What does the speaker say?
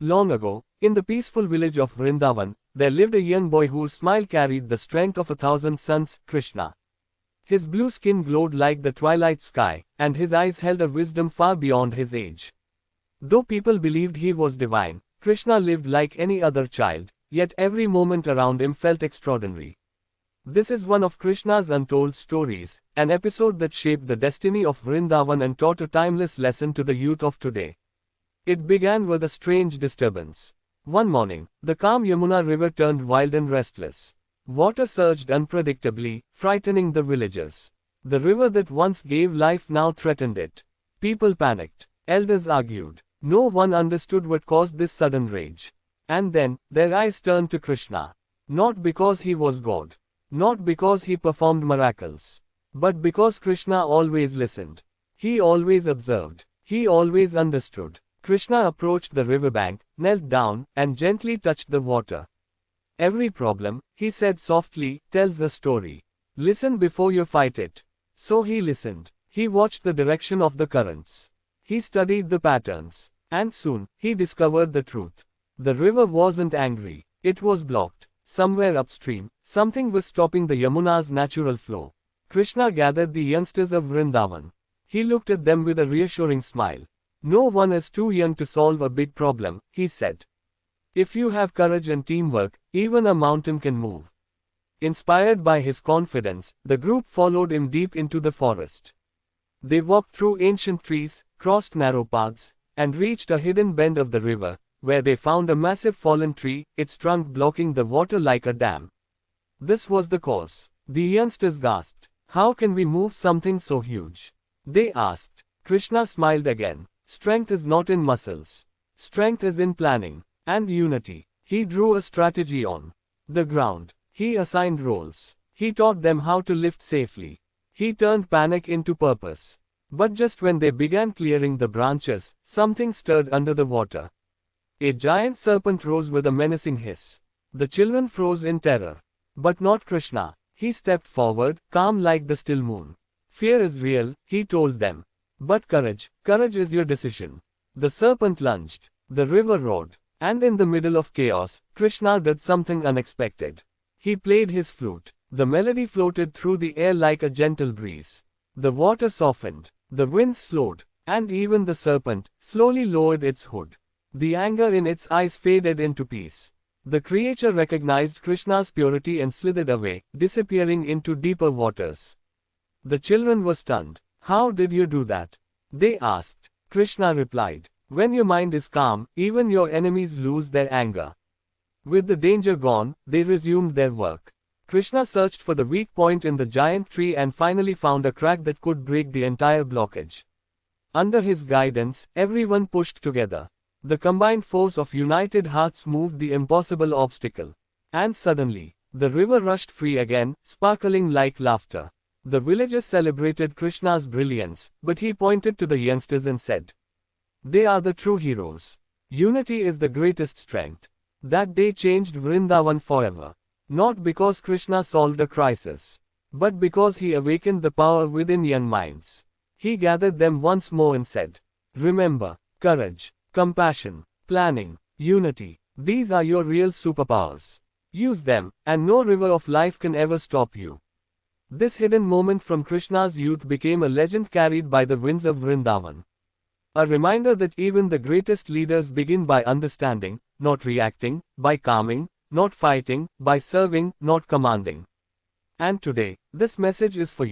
Long ago, in the peaceful village of Vrindavan, there lived a young boy whose smile carried the strength of 1,000 suns, Krishna. His blue skin glowed like the twilight sky, and his eyes held a wisdom far beyond his age. Though people believed he was divine, Krishna lived like any other child, yet every moment around him felt extraordinary. This is one of Krishna's untold stories, an episode that shaped the destiny of Vrindavan and taught a timeless lesson to the youth of today. It began with a strange disturbance. One morning, the calm Yamuna river turned wild and restless. Water surged unpredictably, frightening the villagers. The river that once gave life now threatened it. People panicked. Elders argued. No one understood what caused this sudden rage. And then, their eyes turned to Krishna. Not because he was God. Not because he performed miracles. But because Krishna always listened. He always observed. He always understood. Krishna approached the riverbank, knelt down, and gently touched the water. Every problem, he said softly, tells a story. Listen before you fight it. So he listened. He watched the direction of the currents. He studied the patterns. And soon, he discovered the truth. The river wasn't angry. It was blocked. Somewhere upstream, something was stopping the Yamuna's natural flow. Krishna gathered the youngsters of Vrindavan. He looked at them with a reassuring smile. No one is too young to solve a big problem, he said. If you have courage and teamwork, even a mountain can move. Inspired by his confidence, the group followed him deep into the forest. They walked through ancient trees, crossed narrow paths, and reached a hidden bend of the river, where they found a massive fallen tree, its trunk blocking the water like a dam. This was the cause. The youngsters gasped. How can we move something so huge? They asked. Krishna smiled again. Strength is not in muscles. Strength is in planning and unity. He drew a strategy on the ground. He assigned roles. He taught them how to lift safely. He turned panic into purpose. But just when they began clearing the branches, something stirred under the water. A giant serpent rose with a menacing hiss. The children froze in terror. But not Krishna. He stepped forward, calm like the still moon. Fear is real, he told them. But courage is your decision. The serpent lunged. The river roared. And in the middle of chaos, Krishna did something unexpected. He played his flute. The melody floated through the air like a gentle breeze. The water softened. The wind slowed. And even the serpent slowly lowered its hood. The anger in its eyes faded into peace. The creature recognized Krishna's purity and slithered away, disappearing into deeper waters. The children were stunned. How did you do that? They asked. Krishna replied. When your mind is calm, even your enemies lose their anger. With the danger gone, they resumed their work. Krishna searched for the weak point in the giant tree and finally found a crack that could break the entire blockage. Under his guidance, everyone pushed together. The combined force of united hearts moved the impossible obstacle. And suddenly, the river rushed free again, sparkling like laughter. The villagers celebrated Krishna's brilliance, but he pointed to the youngsters and said, they are the true heroes. Unity is the greatest strength. That day changed Vrindavan forever. Not because Krishna solved a crisis, but because he awakened the power within young minds. He gathered them once more and said, remember, courage, compassion, planning, unity. These are your real superpowers. Use them, and no river of life can ever stop you. This hidden moment from Krishna's youth became a legend carried by the winds of Vrindavan. A reminder that even the greatest leaders begin by understanding, not reacting, by calming, not fighting, by serving, not commanding. And today, this message is for you.